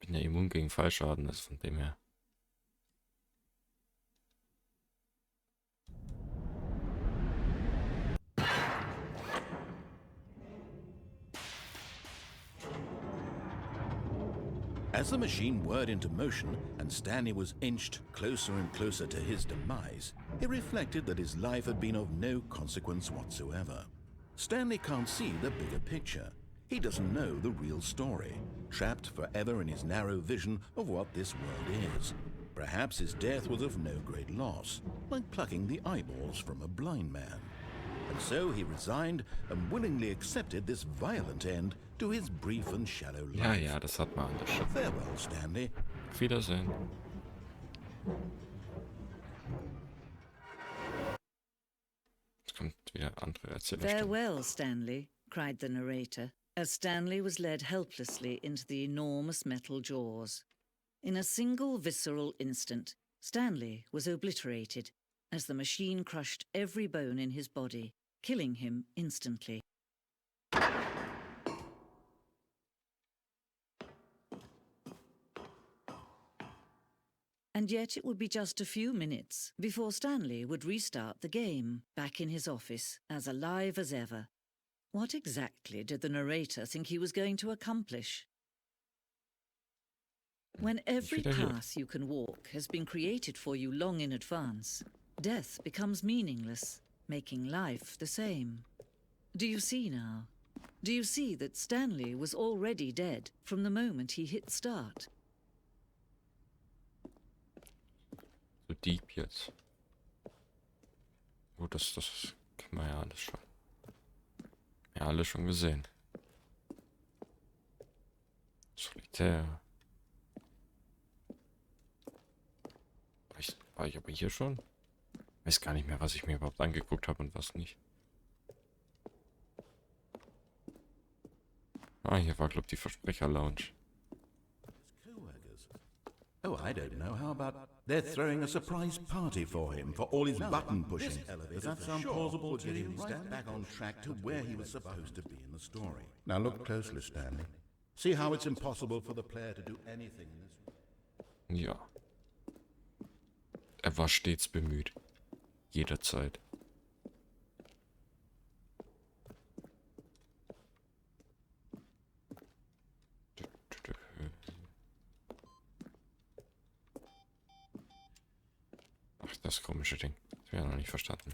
bin ja immun gegen Fallschaden, also von dem her. As the machine whirred into motion and Stanley was inched closer and closer to his demise, he reflected that his life had been of no consequence whatsoever. Stanley can't see the bigger picture. He doesn't know the real story, trapped forever in his narrow vision of what this world is. Perhaps his death was of no great loss, like plucking the eyeballs from a blind man. And so he resigned and willingly accepted this violent end to his brief and shallow life. Ja, ja, das hat man anders. Farewell, Stanley. Auf Wiedersehen. Jetzt kommt wieder andere Erzählerstimme. Farewell, Stanley, cried the narrator, as Stanley was led helplessly into the enormous metal jaws. In a single visceral instant, Stanley was obliterated, as the machine crushed every bone in his body, killing him instantly. And yet it would be just a few minutes before Stanley would restart the game, back in his office, as alive as ever. What exactly did the narrator think he was going to accomplish? When every path you can walk has been created for you long in advance, death becomes meaningless, making life the same. Do you see now? Do you see that Stanley was already dead from the moment he hit start? So deep jetzt. Oh, das kennen wir ja alles schon. Ja, alles schon gesehen. Solitär. War ich aber hier schon? Weiß gar nicht mehr, was ich mir überhaupt angeguckt habe und was nicht. Ah, hier war, glaube ich, die Versprecher-Lounge. Oh, I don't know. How about they're throwing a surprise party for him for all his button pushing? Does that sound plausible to you? Right back on track to where he was supposed to be in the story. Now look closely, Stanley. See how it's impossible for the player to do anything in this. Ja. Er war stets bemüht. Jederzeit. Ach, das komische Ding. Das wäre noch nicht verstanden.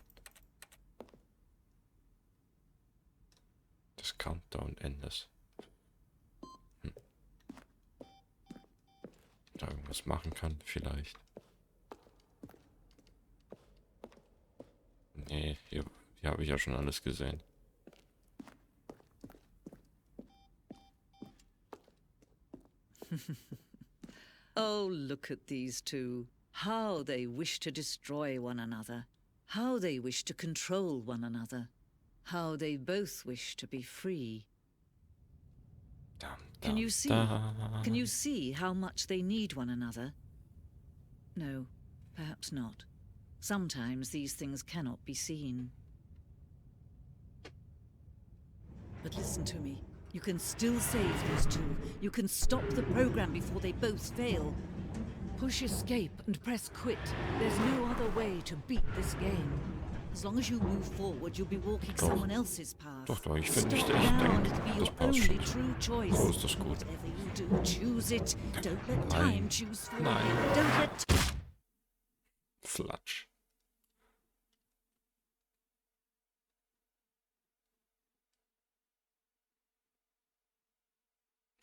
Das Countdown-Endes. Da irgendwas machen kann, vielleicht. Nee, hier habe ich ja schon alles gesehen. Oh, look at these two. How they wish to destroy one another. How they wish to control one another. How they both wish to be free. Can you see? Can you see how much they need one another? No, perhaps not. Sometimes these things cannot be seen. But listen to me. You can still save these two. You can stop the program before they both fail. Push escape and press quit. There's no other way to beat this game. As long as you move forward, you'll be walking someone else's path. Doch, ich finde Stop nicht, ich now and denke, it'll be das your passt only schon. true choice. So ist das gut. Whatever you do, choose it. Don't let time choose for you. Nein. Don't let Flatsch.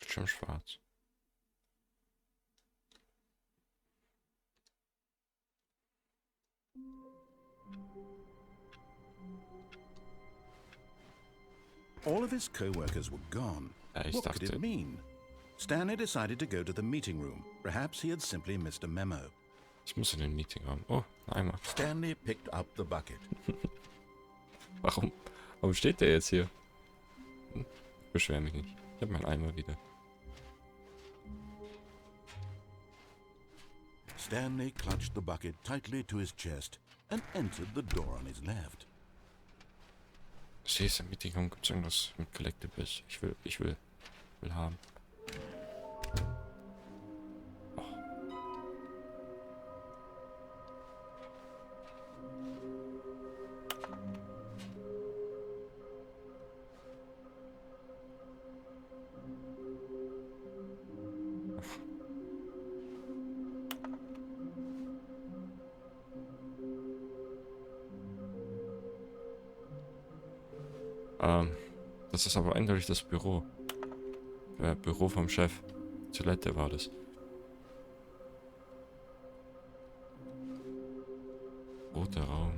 Bildschirm schwarz. All of his co-workers were gone. Ja, ich What could dachte, it mean? Stanley decided to go to the meeting room. Perhaps he had simply missed a memo. ich muss in den Meetingraum. Oh, ein Eimer. Stanley picked up the bucket. Warum steht der jetzt hier? Ich beschwere mich nicht. Ich habe meinen Eimer wieder. Stanley clutched the bucket tightly to his chest and entered the door on his left. Siehst du, im Meetingraum gibt es irgendwas mit Collectibles. Ich will haben. Das ist aber eindeutig das Büro. Büro vom Chef. Toilette war das. Roter Raum.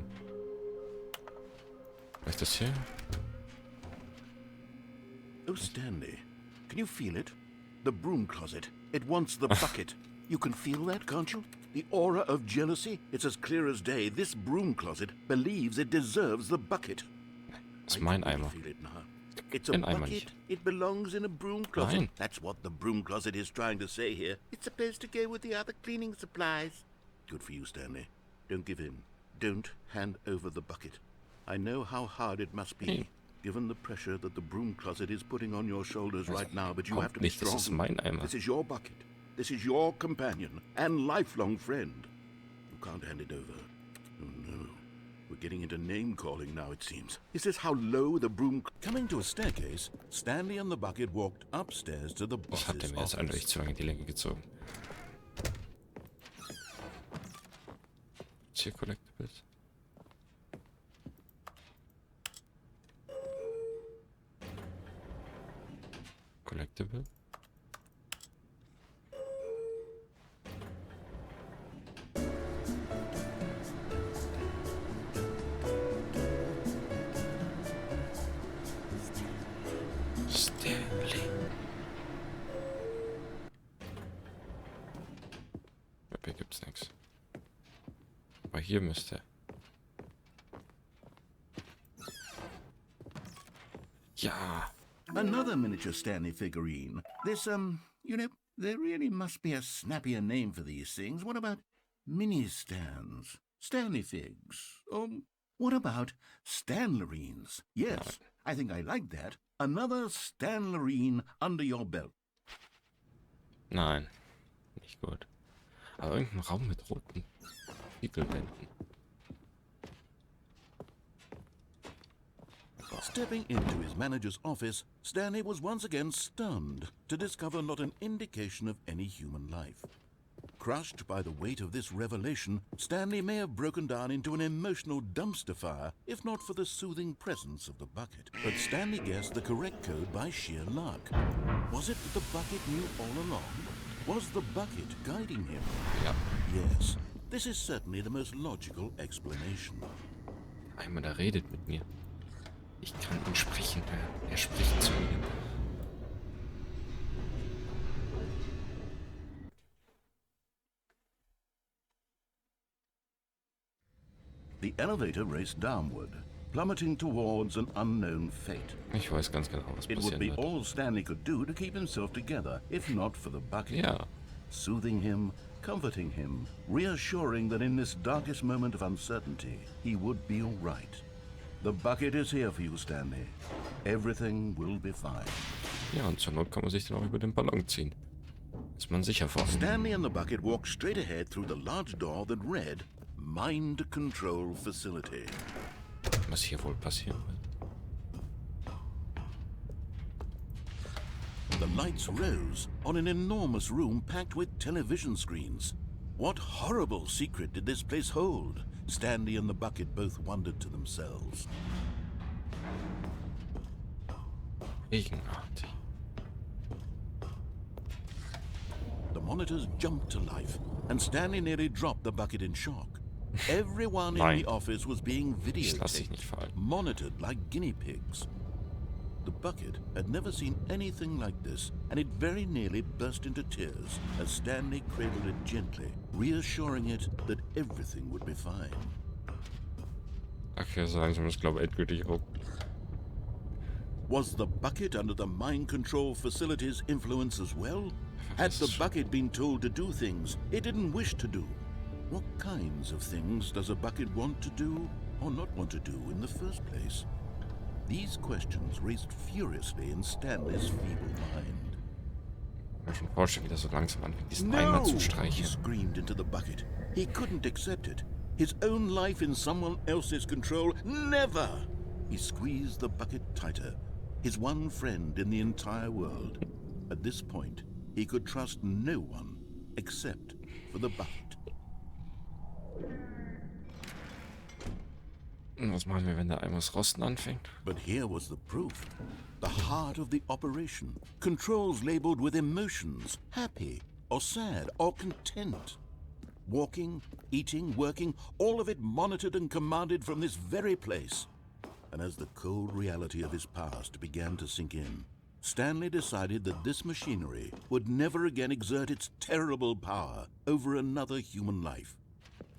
Was ist das hier? Oh, Stanley, can you feel it? The broom closet. It wants the bucket. You can feel that, can't you? The aura of jealousy. It's as clear as day. This broom closet believes it deserves the bucket. Das ist mein Eimer. Feel it now. It's a bucket. It belongs in a broom closet. Nein. That's what the broom closet is trying to say here. It's supposed to go with the other cleaning supplies. Good for you, Stanley. Don't give in. Don't hand over the bucket. I know how hard it must be, given the pressure that the broom closet is putting on your shoulders right now, but you have to be strong. Das ist mein Eimer. This is your bucket. This is your companion and lifelong friend. You can't hand it over. Oh no. We're getting into name-calling now, it seems. Is this how low the broom... Coming to a staircase, Stanley and the bucket walked upstairs to the Ich hab boss's dem jetzt eindeutig office. zu lange die Länge gezogen. Ist hier Collectibles? Collectible? Stanley. Hier gibt's nichts. Aber hier müsste. Ja. Another miniature Stanley figurine. This, you know, there really must be a snappier name for these things. What about mini-stands? Stanley figs? Or what about Stanlerines? Yes, I think I like that. Another Stanlerine under your belt. Nein. Nicht gut. Aber irgendein Raum mit roten Spiegelwänden. Stepping into his manager's office, Stanley was once again stunned to discover not an indication of any human life. Crushed by the weight of this revelation, Stanley may have broken down into an emotional dumpster fire, if not for the soothing presence of the bucket. But Stanley guessed the correct code by sheer luck. Was it that the bucket knew all along? Was the bucket guiding him? Ja. Yes, this is certainly the most logical explanation. Eimer, der redet mit mir. Ich kann ihn sprechen hören. Er spricht zu mir. The elevator raced downward, plummeting towards an unknown fate. Ich weiß ganz genau, was It would be passieren wird. all Stanley could do to keep himself together, if not for the bucket. Ja. Soothing him, comforting him, reassuring that in this darkest moment of uncertainty, he would be all right. The bucket is here for you, Stanley. Everything will be fine. Ja, und zur Not kann man sich dann auch über den Ballon ziehen. Ist man sicher vor. Stanley and the bucket walked straight ahead through the large door that read, Mind Control Facility. Was hier wohl passieren wird. The lights rose on an enormous room packed with television screens. What horrible secret did this place hold? Stanley and the bucket both wondered to themselves. Regenartig. The monitors jumped to life, and Stanley nearly dropped the bucket in shock. Everyone in the office was being Ich lass dich nicht videotaped, fallen. monitored like guinea pigs. The bucket had never seen anything like this, and it very nearly burst into tears as Stanley cradled it gently, reassuring it that everything would be fine. Okay, so langsam ist, glaube ich, endgültig auch. Was the bucket under the mind control facility's influence as well? Had the bucket been told to do things it didn't wish to do? What kinds of things does a bucket want to do or not want to do in the first place? These questions raced furiously in Stanley's feeble mind. Ich kann mir schon vorstellen, wie das so langsam anfängt, diesen Eimer zu He streicheln. screamed into the bucket. He couldn't accept it. His own life in someone else's control. Never! He squeezed the bucket tighter. His one friend in the entire world. At this point, he could trust no one except for the bucket. Und was machen wir, wenn der Eimer das Rosten anfängt? But here was the proof. The heart of the operation. Controls labeled with emotions. Happy, or sad, or content. Walking, eating, working, all of it monitored and commanded from this very place. And as the cold reality of his past began to sink in, Stanley decided that this machinery would never again exert its terrible power over another human life.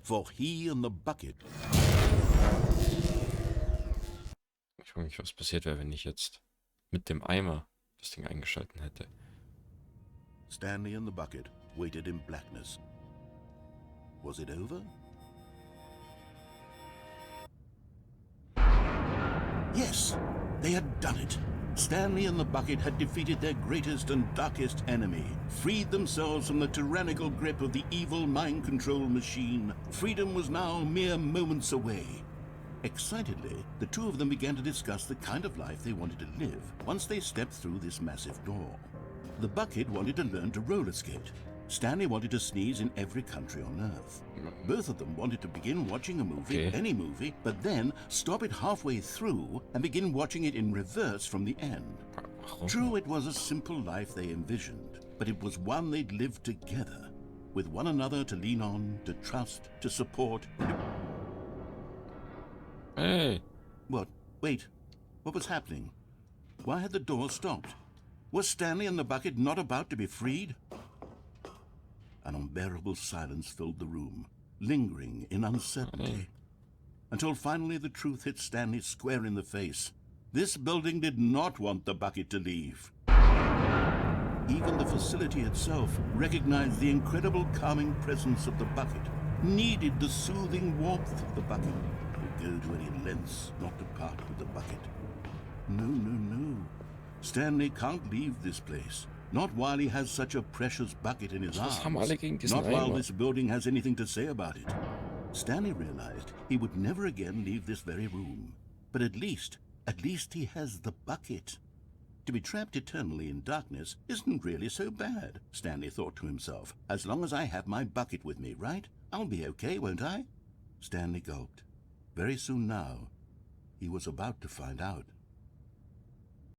For he and the bucket... Ich frage mich, was passiert wäre, wenn ich jetzt mit dem Eimer das Ding eingeschalten hätte. Stanley and the bucket waited in blackness. Was it over? Yes, they had done it. Stanley and the bucket had defeated their greatest and darkest enemy, freed themselves from the tyrannical grip of the evil mind control machine. Freedom was now mere moments away. Excitedly, the two of them began to discuss the kind of life they wanted to live once they stepped through this massive door. The bucket wanted to learn to roller skate. Stanley wanted to sneeze in every country on Earth. Both of them wanted to begin watching a movie, any movie, but then stop it halfway through and begin watching it in reverse from the end. True, it was a simple life they envisioned, but it was one they'd lived together, with one another to lean on, to trust, to support. Hey! What? Wait. What was happening? Why had the door stopped? Was Stanley and the bucket not about to be freed? An unbearable silence filled the room, lingering in uncertainty. Until finally the truth hit Stanley square in the face. This building did not want the bucket to leave. Even the facility itself recognized the incredible calming presence of the bucket, needed the soothing warmth of the bucket, would go to any lengths not to part with the bucket. No, no, no. Stanley can't leave this place. Not while he has such a precious bucket in his arms. Not while this building has anything to say about it. Stanley realized he would never again leave this very room. But at least he has the bucket. To be trapped eternally in darkness isn't really so bad, Stanley thought to himself. As long as I have my bucket with me, right? I'll be okay, won't I? Stanley gulped. Very soon now, he was about to find out.